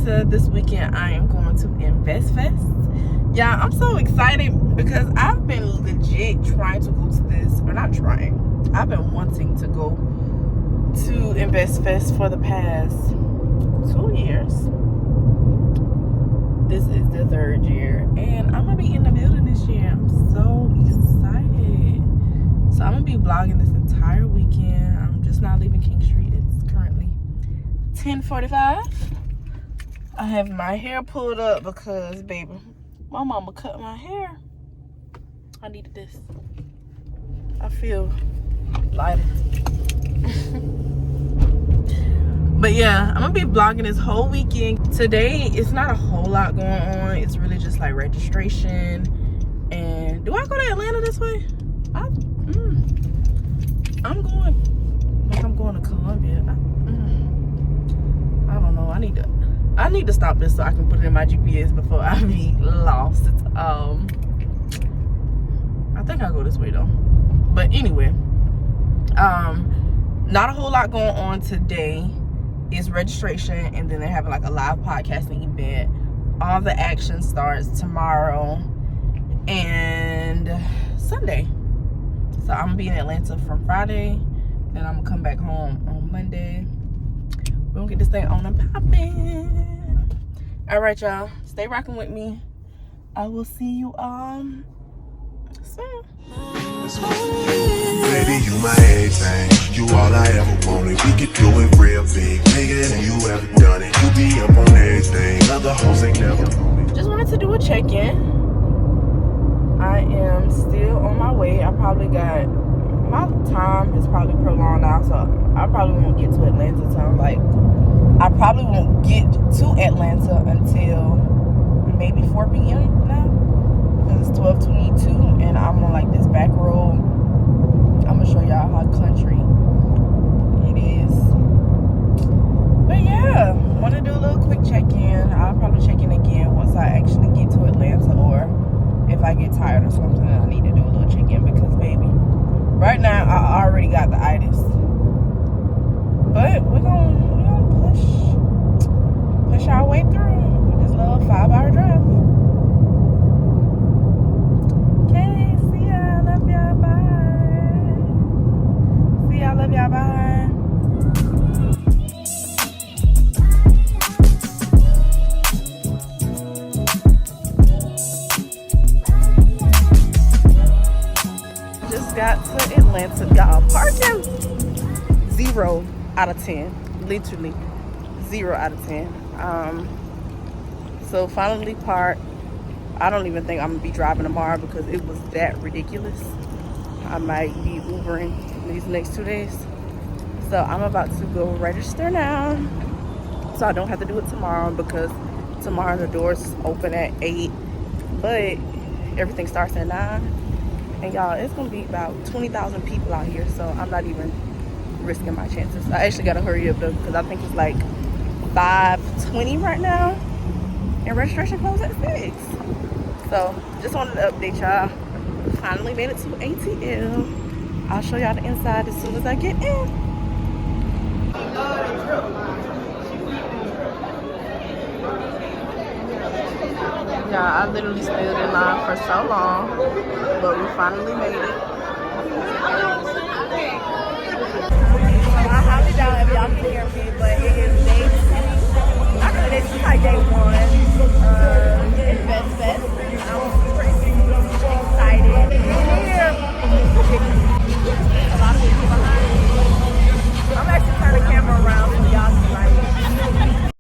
Atlanta this weekend. I am going to Invest Fest. Yeah, I'm so excited because I've been legit trying to go to this, or not trying. I've been wanting to go to Invest Fest for the past 2 years. This is the 3rd year, and I'm gonna be in the building this year. I'm so excited. So I'm gonna be vlogging this entire weekend. I'm just not leaving King Street. It's currently 10:45. I have my hair pulled up because, baby, my mama cut my hair. I needed this. I feel lighter. But yeah, I'm gonna be vlogging this whole weekend. Today, it's not a whole lot going on. It's really just like registration. And do I go to Atlanta this way? I'm going. Like I'm going to Columbia. I don't know. I need to stop this so I can put it in my GPS before I be lost. I think I'll go this way though. But anyway, not a whole lot going on today. It's registration, and then they're having like a live podcasting event. All the action starts tomorrow and Sunday. So I'm gonna be in Atlanta from Friday, then I'm gonna come back home on Monday. We're gonna get this thing on and popping. All right, y'all, stay rocking with me. I will see you soon. Baby, you my everything. You all I ever wanted. We could do it real big, bigger than you ever done it. You be up on everything. Other hoes ain't never on it. Just wanted to do a check-in. I am still on my way. I probably got, my time is probably prolonged now, so I probably won't get to Atlanta till I probably won't get to Atlanta until maybe 4 p.m. now, because it's 12:22 and I'm on like this back road. I'm gonna show y'all how country it is. But yeah, want to do a little quick check-in. I'll probably check in again once I actually get to Atlanta, or if I get tired or something, I need to do a little check-in because, baby, right now I already got the itis. But we're gonna push our way through with this little 5-hour drive. Okay, see ya, love y'all, bye. See ya, love y'all, bye. Got to Atlanta, y'all. Parking 0 out of 10, literally 0 out of 10. So finally parked. I don't even think I'm gonna be driving tomorrow because it was that ridiculous. I might be Ubering these next 2 days. So I'm about to go register now, so I don't have to do it tomorrow, because tomorrow the doors open at 8, but everything starts at 9. And y'all, it's gonna be about 20,000 people out here, so I'm not even risking my chances. I actually gotta hurry up though, because I think it's like 5:20 right now, and registration closes at 6. So just wanted to update y'all. Finally made it to ATL. I'll show y'all the inside as soon as I get in. Yeah, I literally stood in line for so long, but we finally made it. I highly doubt if y'all can hear me, but it is day 2. Actually, this is like day 1. Invest Fest. I'm super excited. A lot of people behind me. I'm actually turning the camera around so y'all can like.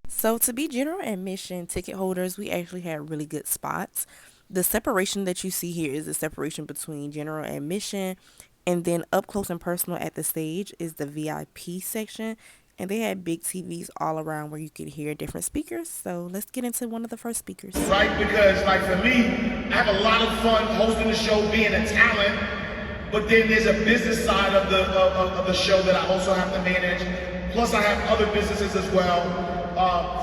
So to be general admission ticket holders, we actually had really good spots. The separation that you see here is the separation between general admission, and then up close and personal at the stage is the VIP section. And they had big TVs all around where you could hear different speakers. So let's get into one of the first speakers. Right, because like for me, I have a lot of fun hosting the show, being a talent, but then there's a business side of the show that I also have to manage. Plus I have other businesses as well.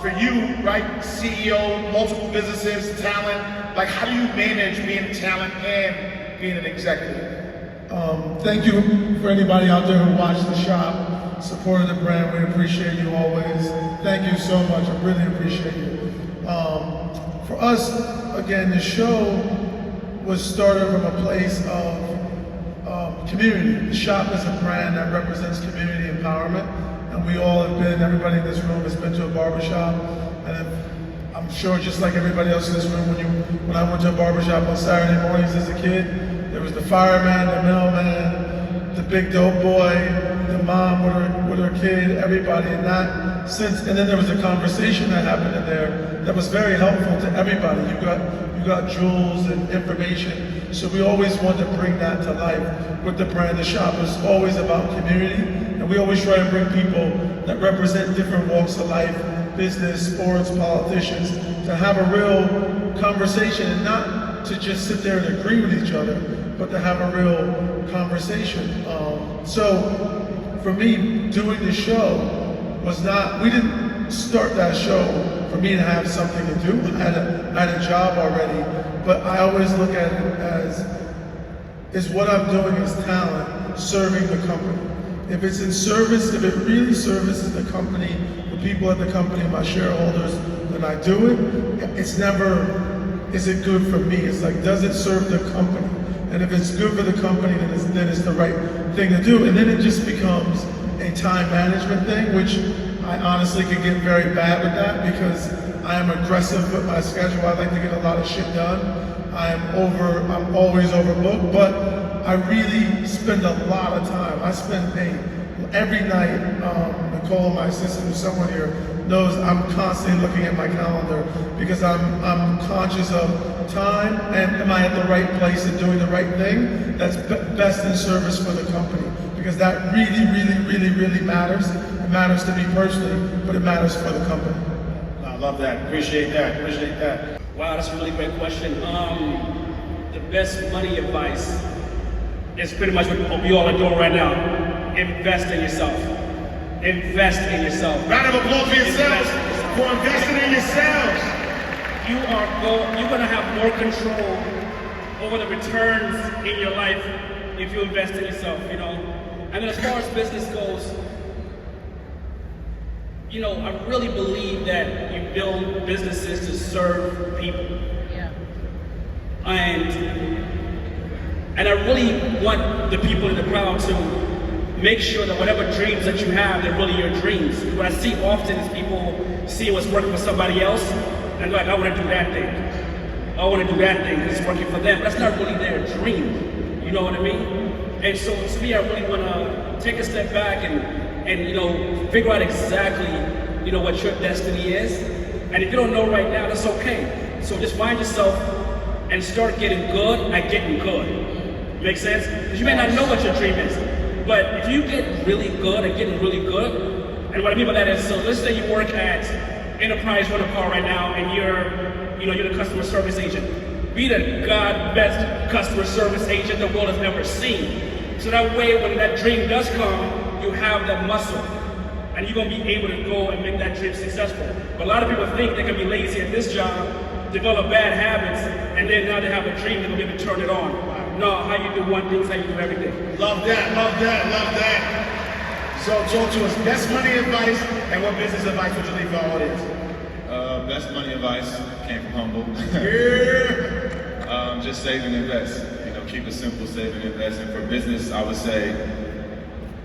For you, right, CEO, multiple businesses, talent, like how do you manage being a talent and being an executive? Thank you for anybody out there who watched the shop. supported the brand. We appreciate you always. Thank you so much. I really appreciate you. For us, again, the show was started from a place of community. The shop is a brand that represents community empowerment, and we all have been, everybody in this room has been to a barbershop, and I'm sure just like everybody else in this room, when I went to a barbershop on Saturday mornings as a kid, there was the fireman, the mailman, the big dope boy, the mom with her kid, everybody, and then there was a conversation that happened in there that was very helpful to everybody. You got jewels and information, so we always wanted to bring that to life with the brand. The shop is always about community, and we always try to bring people that represent different walks of life, business, sports, politicians, to have a real conversation, and not to just sit there and agree with each other, but to have a real conversation. So for me, doing the show was not, we didn't start that show for me to have something to do. I had a job already, but I always look at it as what I'm doing is talent serving the company. If it's in service, if it really services the company, the people at the company, my shareholders, then I do it. It's never, is it good for me? It's like, does it serve the company? And if it's good for the company, then it's the right thing to do. And then it just becomes a time management thing, which I honestly could get very bad with that because I am aggressive with my schedule. I like to get a lot of shit done. I'm always overbooked, but I really spend a lot of time. I spend every night, Nicole, my assistant, who's someone here, knows I'm constantly looking at my calendar because I'm conscious of time and am I at the right place and doing the right thing that's best in service for the company, because that really matters. It matters to me personally, but it matters for the company. I love that. Appreciate that. Wow, that's a really great question. The best money advice is pretty much what we all are doing right now. Invest in yourself. Invest in yourself. Round of applause for yourselves for investing in yourselves. You're gonna have more control over the returns in your life if you invest in yourself, you know. And then as far as business goes, you know, I really believe that you build businesses to serve people. Yeah. And I really want the people in the crowd to make sure that whatever dreams that you have, they're really your dreams. What I see often is people see what's working for somebody else, and like, I want to do that thing. I want to do that thing because it's working for them. But that's not really their dream. You know what I mean? And so to me, I really want to take a step back and you know, figure out exactly, you know, what your destiny is. And if you don't know right now, that's okay. So just find yourself and start getting good at getting good. Make sense? Because you may not know what your dream is, but if you get really good at getting really good, and what I mean by that is, so let's say you work at Enterprise Rent a Car right now, and you're the customer service agent. Be the best customer service agent the world has ever seen. So that way, when that dream does come, you have that muscle, and you're gonna be able to go and make that dream successful. But a lot of people think they can be lazy at this job, develop bad habits, and then now they have a dream, they're gonna be able to turn it on. No, how you do one thing is how you do everything. Love that. So talk to us, best money advice and what business advice would you leave for our audience? Best money advice came from Humble. Yeah. Just save and invest. You know, keep it simple, save and invest. And for business, I would say,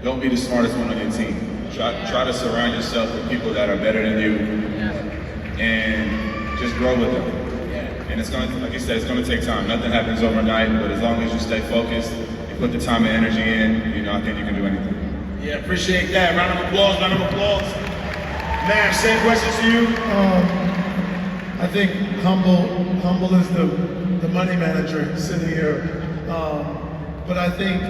don't be the smartest one on your team. Try to surround yourself with people that are better than you, and just grow with them. And it's gonna, like you said, it's gonna take time. Nothing happens overnight, but as long as you stay focused, you put the time and energy in, you know, I think you can do anything. Yeah, appreciate that. Round of applause. Mav, same question to you. I think Humble is the money manager sitting here. But I think,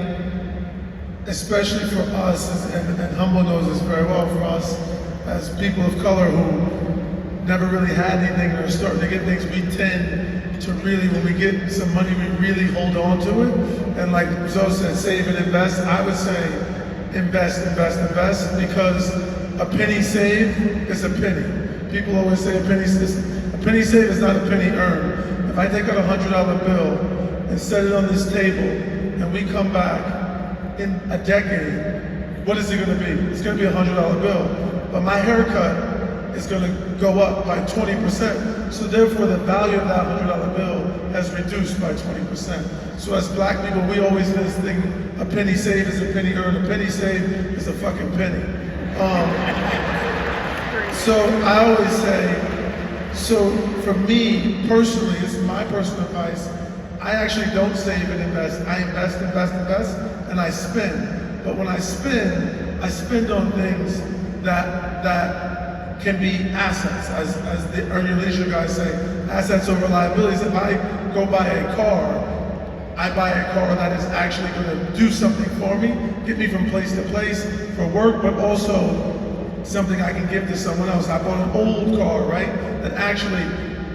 especially for us, and Humble knows this very well, for us as people of color who never really had anything or are starting to get things, we tend to really, when we get some money, we really hold on to it. And like Zoe said, save and invest. I would say invest, because a penny saved is a penny. People always say a penny saved is not a penny earned. If I take out $100 bill and set it on this table, and we come back in a decade, what is it gonna be? It's gonna be a $100 bill, but my haircut is gonna go up by 20%. So therefore the value of that $100 bill has reduced by 20%. So as black people, we always do this thing, a penny saved is a penny earned, a penny saved is a fucking penny. So I always say, so for me personally, this is my personal advice, I actually don't save and invest. I invest, and I spend. But when I spend on things that can be assets, as the Earn Your Leisure guys say, assets over liabilities. If I go buy a car, I buy a car that is actually gonna do something for me, get me from place to place for work, but also something I can give to someone else. I bought an old car, right? That actually,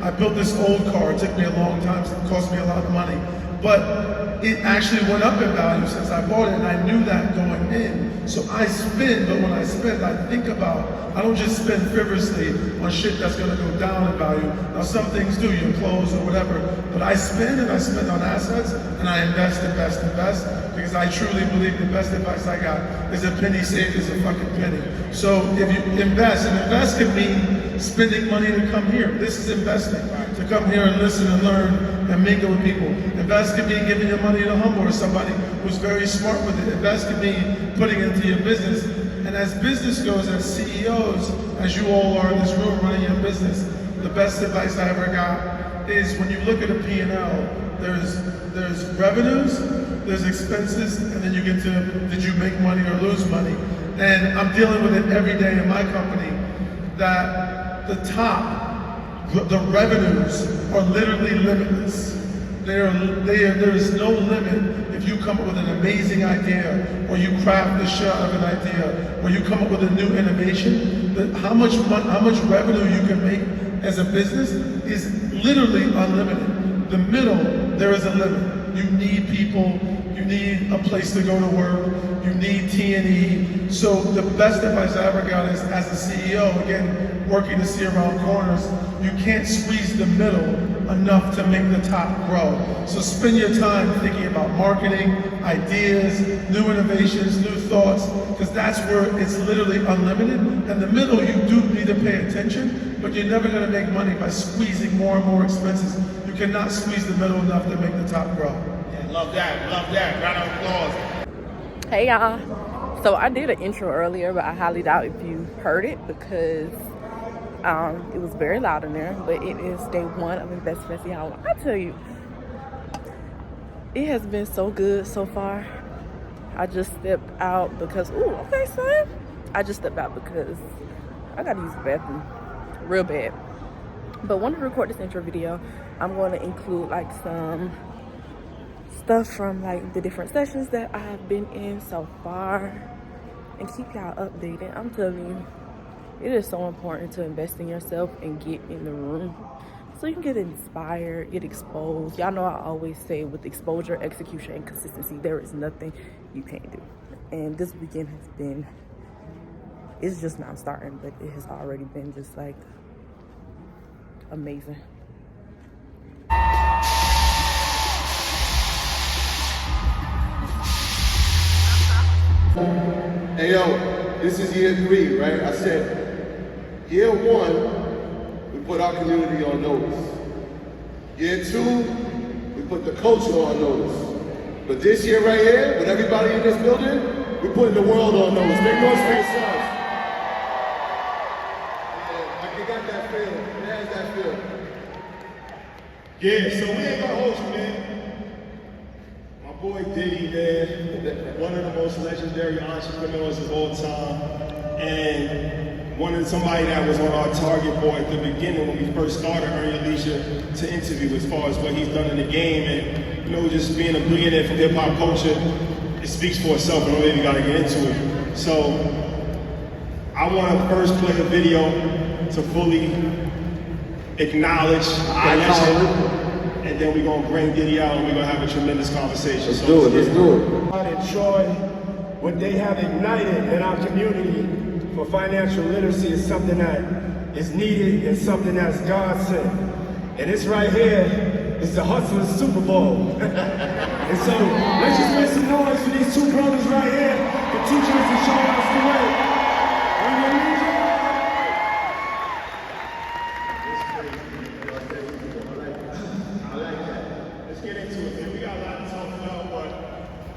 I built this old car. It took me a long time, it cost me a lot of money. But it actually went up in value since I bought it, and I knew that going in. So I spend, but when I spend, I think about, I don't just spend frivolously on shit that's gonna go down in value. Now some things do, your clothes or whatever, but I spend and I spend on assets, and I invest, because I truly believe the best advice I got is a penny saved is a fucking penny. So if you invest, and invest can mean spending money to come here. This is investing, to come here and listen and learn and mingle with people. Invest can mean giving your money to Humble or somebody who's very smart with it. Invest can mean putting it into your business. And as business goes, as CEOs, as you all are in this room running your business, the best advice I ever got is when you look at a P&L, there's revenues, there's expenses, and then you get to, did you make money or lose money? And I'm dealing with it every day in my company, that the top, the revenues are literally limitless. There is no limit if you come up with an amazing idea, or you craft the shit out of an idea, or you come up with a new innovation. How much revenue you can make as a business is literally unlimited. The middle, there is a limit. You need people, you need a place to go to work, you need T&E. So the best advice I ever got is, as a CEO, again, working to see around corners, you can't squeeze the middle enough to make the top grow. So spend your time thinking about marketing, ideas, new innovations, new thoughts, because that's where it's literally unlimited. And the middle, you do need to pay attention, but you're never gonna make money by squeezing more and more expenses. You cannot squeeze the middle enough to make the top grow. Yeah, love that. Round of applause. Hey y'all. So I did an intro earlier, but I highly doubt if you heard it because it was very loud in there. But it is day one of Invest Fancy Hour. I tell you, it has been so good so far. I just stepped out because, ooh, okay, son. I just stepped out because I gotta use the bathroom real bad. But wanted to record this intro video. I'm going to include like some stuff from like the different sessions that I have been in so far and keep y'all updated. I'm telling you, it is so important to invest in yourself and get in the room so you can get inspired, get exposed. Y'all know I always say with exposure, execution, and consistency, there is nothing you can't do. And this weekend has been, it's just now starting, but it has already been just like amazing. Hey yo, this is year 3, right? I said, year 1, we put our community on notice. Year 2, we put the culture on notice. But this year right here, with everybody in this building, we're putting the world on notice. Make noise for yourselves. Yeah, I got that feel. It has that feel. Yeah, so we ain't gonna hold you, man. My boy Diddy, man, one of the most legendary entrepreneurs of all time, and somebody that was on our target board at the beginning when we first started Earn Your Leisure to interview as far as what he's done in the game, and just being a billionaire from hip hop culture, it speaks for itself. I don't really gotta get into it. So I want to first play a video to fully acknowledge our legend, and then we're gonna bring Diddy out and we're gonna have a tremendous conversation. Let's do it. I enjoy what they have ignited in our community for financial literacy is something that is needed and something that's God sent. And it's right here it's the Hustlers Super Bowl. And so, let's just make some noise for these two brothers right here, for teaching us and showing us the way. Bring your music. I like that. Let's get into it, man. We got a lot to talk about, but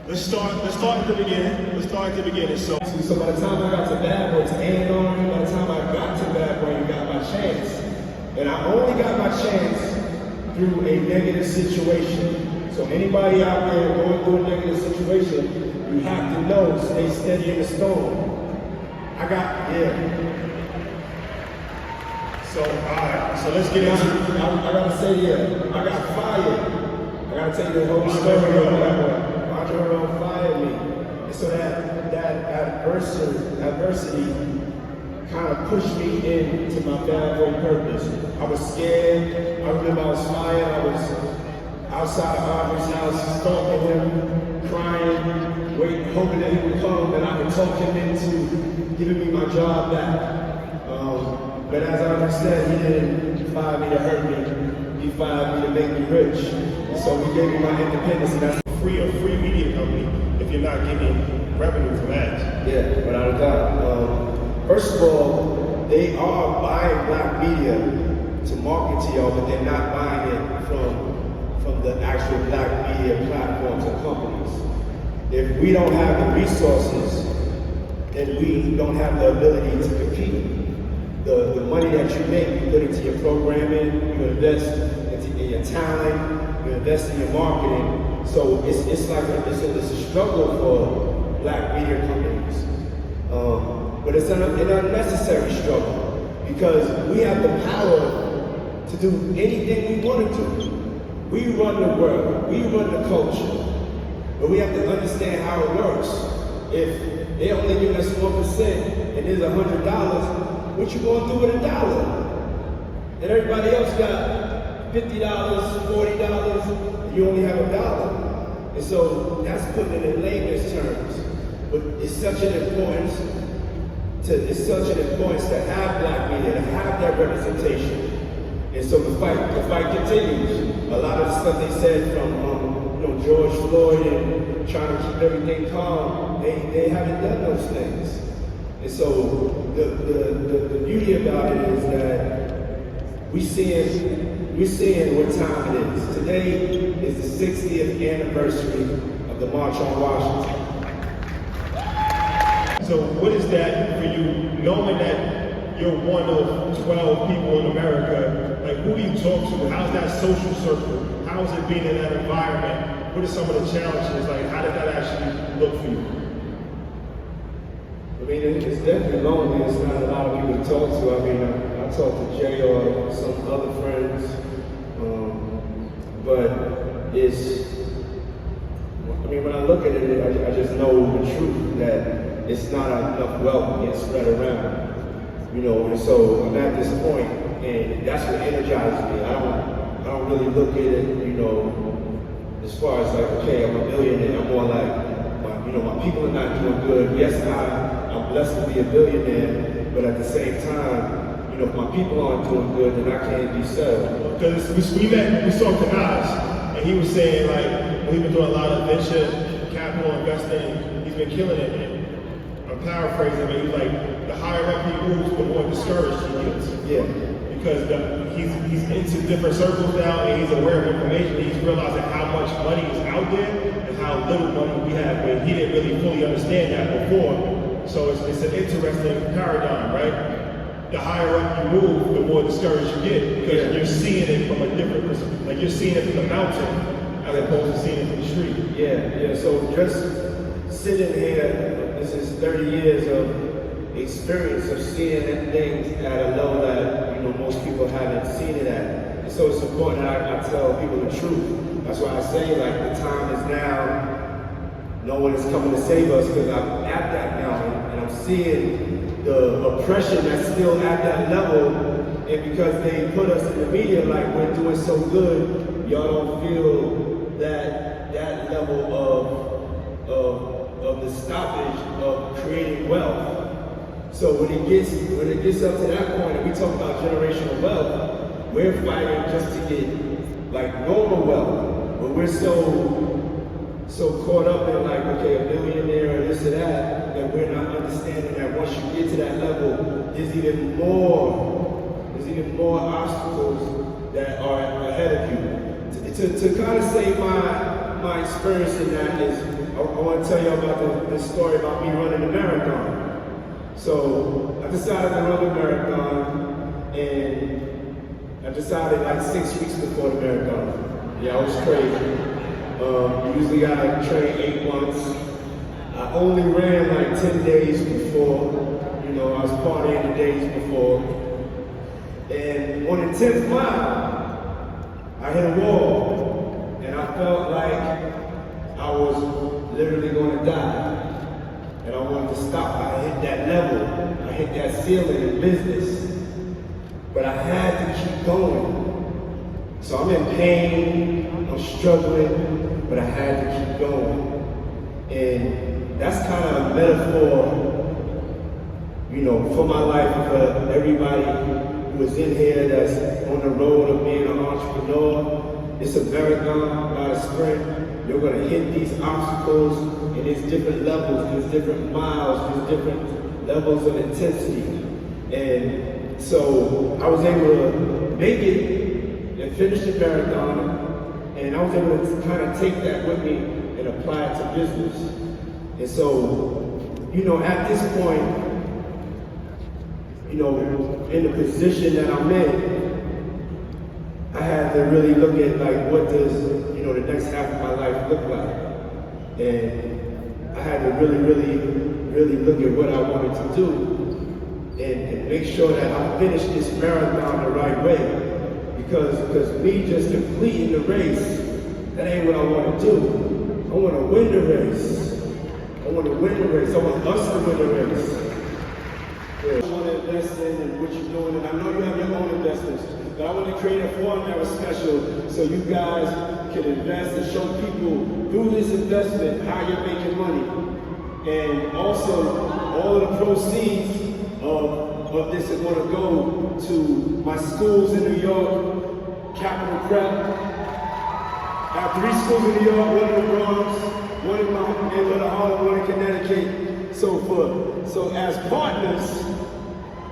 let's start at the beginning. Let's start at the beginning. So by the time I got to Bad Boy, to A&R, by the time I got to Bad Boy, you got my chance. And I only got my chance through a negative situation. So anybody out there going through a negative situation, you have to know, stay steady in the storm. So, alright, so let's get into it. I gotta say, I got fired. I gotta tell you the whole story of Bad Boy. Roger fired me. And so that adversity kind of pushed me into my Bad Boy purpose. I was scared. I remember I was fired. I was outside of Irving's house, stalking him, crying, waiting, hoping that he would come, and I could talk him into giving me my job back. But as Irving said, he didn't fire me to hurt me. He fired me to make me rich. So he gave me my independence, and that's a free media company if you're not getting revenue from ads. Yeah, without a doubt. First of all, they are buying black media to market to y'all, but they're not buying it from the actual black media platforms and companies. If we don't have the resources, then we don't have the ability to compete. The money that you make, you put into your programming, you invest in your talent, you invest in your marketing. So it's like it's a struggle for black media companies. But it's an unnecessary struggle because we have the power to do anything we want to do. We run the world, we run the culture, but we have to understand how it works. If they're only giving us 1% and there's $100, what you gonna do with $1? And everybody else got $50, $40, and you only have $1. And so that's putting it in layman's terms. But it's such an importance to have black media, to have that representation. And so the fight continues. A lot of the stuff they said from George Floyd and trying to keep everything calm, they haven't done those things. And so the beauty about it is that we're seeing what time it is. Today is the 60th anniversary of the March on Washington. So what is that for you, knowing that you're one of 12 people in America? Like, who do you talk to? How's that social circle? How is it being in that environment? What are some of the challenges? Like, how did that actually look for you? I mean, it's definitely lonely. It's not a lot of people to talk to. I mean, I talk to Jay or some other friends, but when I look at it, I just know the truth that it's not enough wealth being spread around. And so I'm at this point, and that's what energizes me. I don't really look at it, as far as like, okay, I'm a billionaire. I'm more like, my people are not doing good. Yes, I'm blessed to be a billionaire, but at the same time, if my people aren't doing good, then I can't be settled. Because we saw Kanaz, and he was saying like, we've been doing a lot of venture capital investing. He's been killing it. And I'm paraphrasing, but he's like, the higher up he moves, the more discouraged he gets. Yeah. Because he's into different circles now, and he's aware of information. He's realizing how much money is out there and how little money we have. But he didn't really fully understand that before. So it's an interesting paradigm, right? The higher up you move, the more discouraged you get because you're seeing it from a different perspective. Like you're seeing it from the mountain as opposed to seeing it from the street. Yeah. So just sitting here, this is 30 years of experience of seeing things at a level that most people haven't seen it at. And so it's important that I tell people the truth. That's why I say like the time is now. No one is coming to save us because I'm at that mountain and I'm seeing the oppression that's still at that level. And because they put us in the media like we're doing so good, y'all don't feel that level of the stoppage of creating wealth. So when it gets up to that point and we talk about generational wealth, we're fighting just to get like normal wealth, but we're so caught up in like, okay, a millionaire or this or that we're not understanding that once you get to that level, there's even more obstacles that are ahead of you. To kind of say my experience in that is, I want to tell you about the story about me running a marathon. So I decided to run a marathon, and I decided like 6 weeks before the marathon. Yeah, I was crazy. Usually I train 8 months. I only ran like 10 days before. You know, I was partying the days before. And on the 10th mile, I hit a wall. And I felt like I was literally going to die. And I wanted to stop. I hit that level. I hit that ceiling in business. But I had to keep going. So I'm in pain, I'm struggling, but I had to keep going. And that's kind of a metaphor, you know, for my life, for everybody who is in here that's on the road of being an entrepreneur. It's a marathon, not a sprint. You're gonna hit these obstacles, and there's different levels, there's different miles, there's different levels of intensity. And so I was able to make it and finish the marathon, and I was able to kind of take that with me and apply it to business. And so, you know, at this point, you know, in the position that I'm in, I had to really look at like, what does, you know, the next half of my life look like? And I had to really look at what I wanted to do and make sure that I finished this marathon the right way. Because me just completing the race, that ain't what I want to do. I want to win the race. I want to win the race. I want us to win the race. Yeah. I want to invest in what you're doing, and I know you have your own investments, but I want to create a format that was special so you guys can invest and show people through this investment how you're making money. And also, all of the proceeds of this is going to go to my schools in New York, Capital Prep. I have 3 schools in New York, 1 in the Bronx, 1 in Little Harlem, 1 in Connecticut, so forth. So as partners,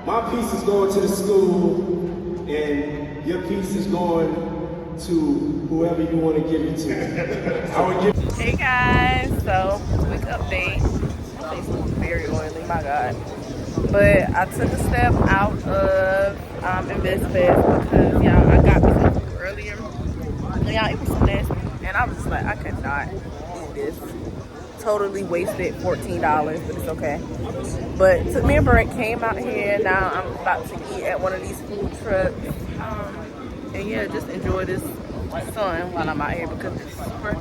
my piece is going to the school, and your piece is going to whoever you want to give it to. I would give. Hey guys, so quick update. My face looks very oily, my God. But I took a step out of InvestFest because, y'all, I got me some food earlier. And y'all, it was so nasty. And I was just like, I could not eat this. Totally wasted $14, but it's okay. But took me a break, came out here. Now I'm about to eat at one of these food trucks. And yeah, just enjoy this sun while I'm out here because it's super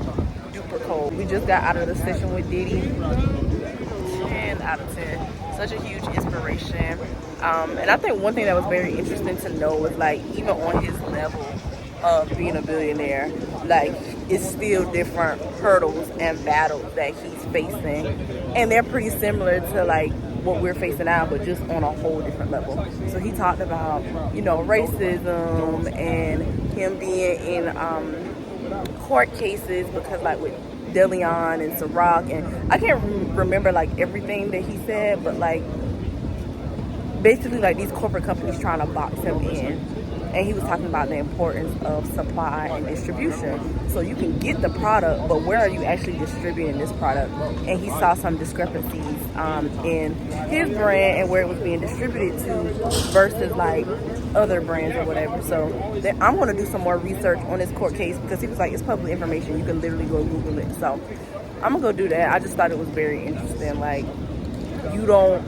duper cold. We just got out of the session with Diddy. 10 out of 10. Such a huge inspiration. And I think one thing that was very interesting to know was, like, even on his level of being a billionaire, like, it's still different hurdles and battles that he's facing. And they're pretty similar to, like, what we're facing now, but just on a whole different level. So he talked about, you know, racism and him being in court cases because, like, with DeLeon and Ciroc, and I can't remember like everything that he said, but like basically like these corporate companies trying to box him in, and he was talking about the importance of supply and distribution. So you can get the product, but where are you actually distributing this product? And he saw some discrepancies in his brand and where it was being distributed to versus like other brands or whatever. So I'm going to do some more research on this court case because he was like, it's public information. You can literally go Google it. So I'm going to go do that. I just thought it was very interesting. Like, you don't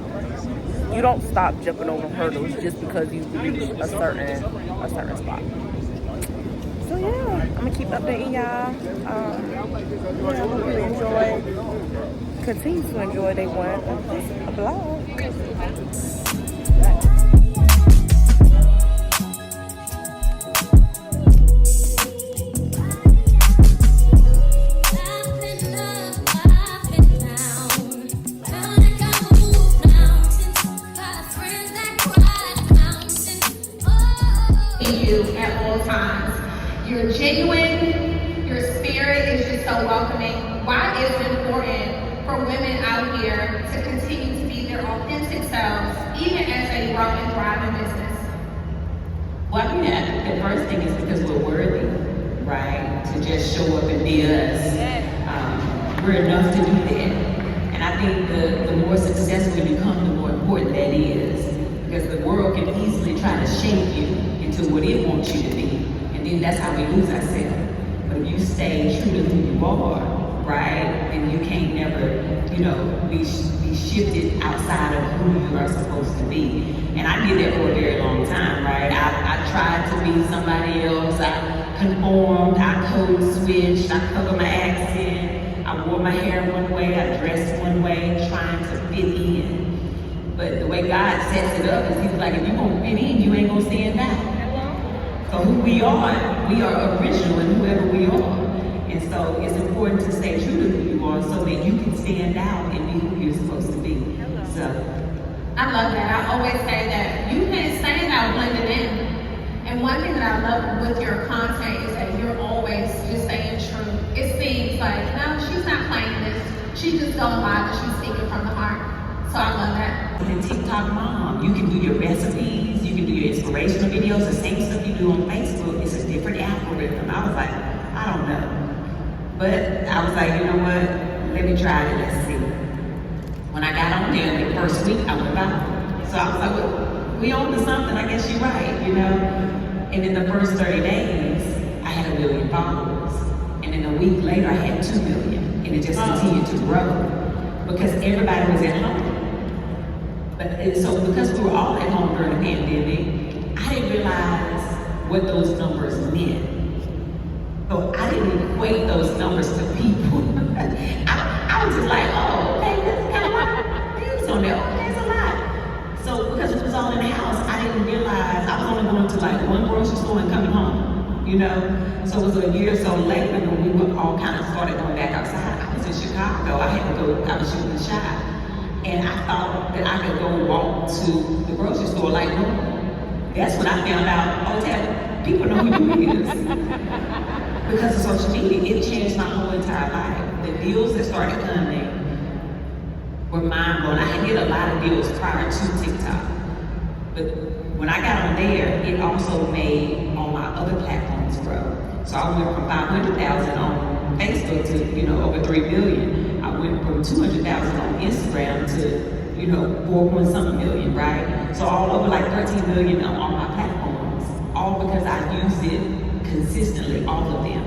stop jumping over hurdles just because you reach a certain spot. So yeah, I'm gonna keep updating y'all. I hope you enjoy, continue to enjoy day 1 of this vlog. At all times. You're genuine. so welcoming. Why is it important for women out here to continue to be their authentic selves, even as they grow and thrive in business? Well, I think the first thing is because we're worthy, right? To just show up and be us. We're enough to do that. And I think the more successful you become, the more important that is. Because the world can easily try to shape you into what it wants you to be. And then that's how we lose ourselves. But if you stay true to who you are, right, then you can't never, be shifted outside of who you are supposed to be. And I did that for a very long time, right? I tried to be somebody else. I conformed, I code switched, I covered my accent. I wore my hair one way, I dressed one way, trying to fit in. But the way God sets it up is He's like, if you're gonna fit in, you ain't gonna stand out. So who we are original in whoever we are. And so it's important to stay true to who you are so that you can stand out and be who you're supposed to be. So I love that. I always say that you can stand out blended in. And one thing that I love with your content is that you're always just staying true. It seems like, no, she's not playing this. She's just going by, but she's speaking from the heart. So I love that. And TikTok mom, you can do your recipes, you can do your inspirational videos, the same stuff you do on Facebook. It's a different algorithm. I was like, I don't know. But I was like, you know what? Let me try it, let's see. When I got on there the first week, I went viral. So I was like, well, we on to something, I guess you're right, And in the first 30 days, I had 1 million followers. And then a week later, I had 2 million. And it just continued to grow because everybody was at home. So because we were all at home during the pandemic, I didn't realize what those numbers meant. So I didn't equate those numbers to people. I was just like, oh, okay, that's kind of like views on there. Okay, that's a lot. So because it was all in the house, I didn't realize I was only going to like one grocery store and coming home. So it was a year or so later when we were all kind of started going back outside. I was in Chicago. I was shooting the shot. And I thought that I could go walk to the grocery store like normal. That's when I found out, oh, Tab, people know who you is. Because of social media, it changed my whole entire life. The deals that started coming were mind-blowing. I did a lot of deals prior to TikTok. But when I got on there, it also made all my other platforms grow. So I went from 500,000 on Facebook to, over 3 million. I went from 200,000 on Instagram to, 4-point-something million, right? So all over like 13 million on all my platforms, all because I used it consistently, all of them.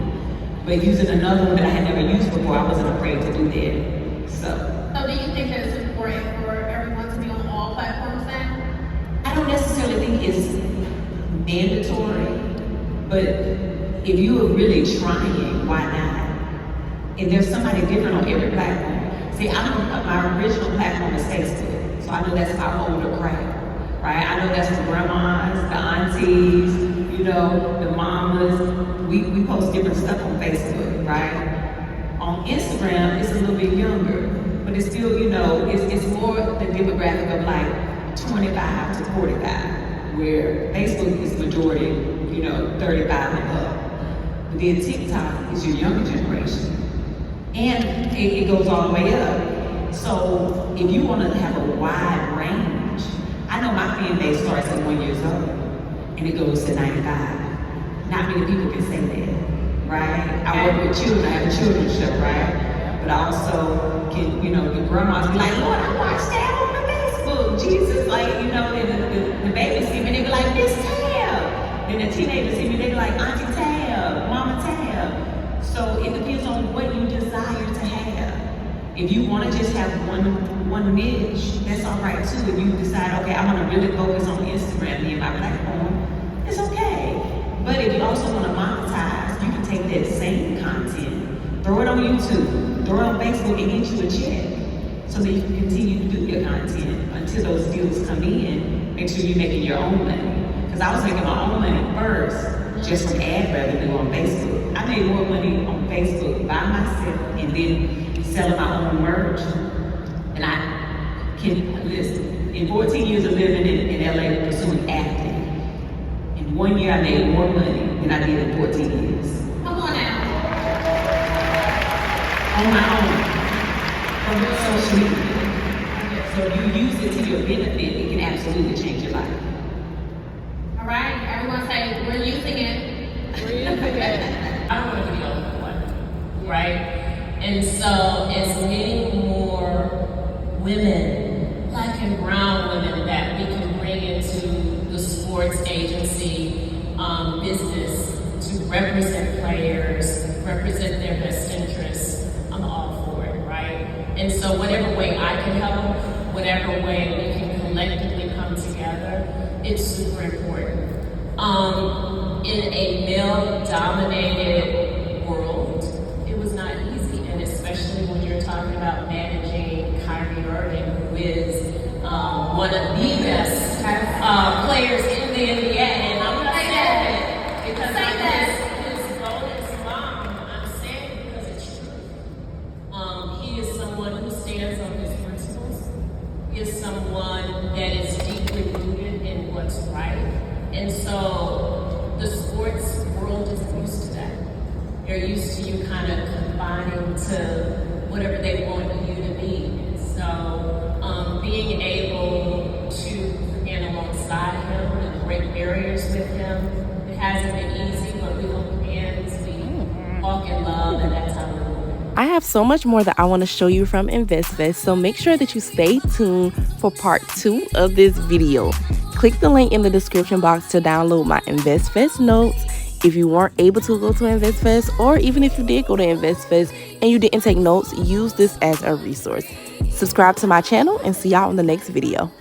But using another one that I had never used before, I wasn't afraid to do that. So do you think that it's important for everyone to be on all platforms then? I don't necessarily think it's mandatory, but if you are really trying, why not? And there's somebody different on every platform. See, my original platform is Facebook, so I know that's my older crowd, right? I know that's the grandmas, the aunties, the mamas. We post different stuff on Facebook, right? On Instagram, it's a little bit younger, but it's still, it's more the demographic of like 25 to 45, where Facebook is majority, 35 and up. But then TikTok is your younger generation. And it goes all the way up. So if you want to have a wide range, I know my fan base starts at 1 year old and it goes to 95. Not many people can say that, right? I work with children, I have a children's show, right? But I also can, the grandmas be like, Lord, I watched that on the Facebook. Jesus, the babies see me, they be like, Miss Tab. Then the teenagers see me, they be like, Auntie Tab, Mama Tab. So it depends on what you desire to have. If you want to just have one niche, that's all right too. If you decide, okay, I want to really focus on Instagram, me and my platform, it's okay. But if you also want to monetize, you can take that same content, throw it on YouTube, throw it on Facebook, and get you a check, so that you can continue to do your content until those deals come in. Make sure you're making your own money. Because I was making my own money first, just from ad revenue on Facebook. I made more money on Facebook by myself and then selling my own merch. And I can listen. In 14 years of living in LA pursuing acting, in 1 year I made more money than I did in 14 years. Come on now. on my own from social media. So if you use it to your benefit, it can absolutely change your life. All right, everyone say, we're using it. We're using it. I don't want to be the only one, right? And so as many more women, black and brown women, that we can bring into the sports agency business to represent players, represent their best interests, I'm all for it, right? And so whatever way I can help, whatever way we can collectively come together, it's super important. In a male-dominated world, it was not easy, and especially when you're talking about managing Kyrie Irving, who is one of the best players in the NBA, and I'm gonna say that because I'm his bonus mom. I'm saying it because it's true. He is someone who stands on his principles. He is someone that is deeply rooted in what's right, and so the sports world is used to that. They're used to you kind of combining to whatever they want you to be. And so being able to stand alongside him and break barriers with him, it hasn't been easy, but we hold hands, we walk in love, and that's how we do it. I have so much more that I want to show you from InvestFest, so make sure that you stay tuned for part 2 of this video. Click the link in the description box to download my InvestFest notes. If you weren't able to go to InvestFest, or even if you did go to InvestFest and you didn't take notes, use this as a resource. Subscribe to my channel and see y'all in the next video.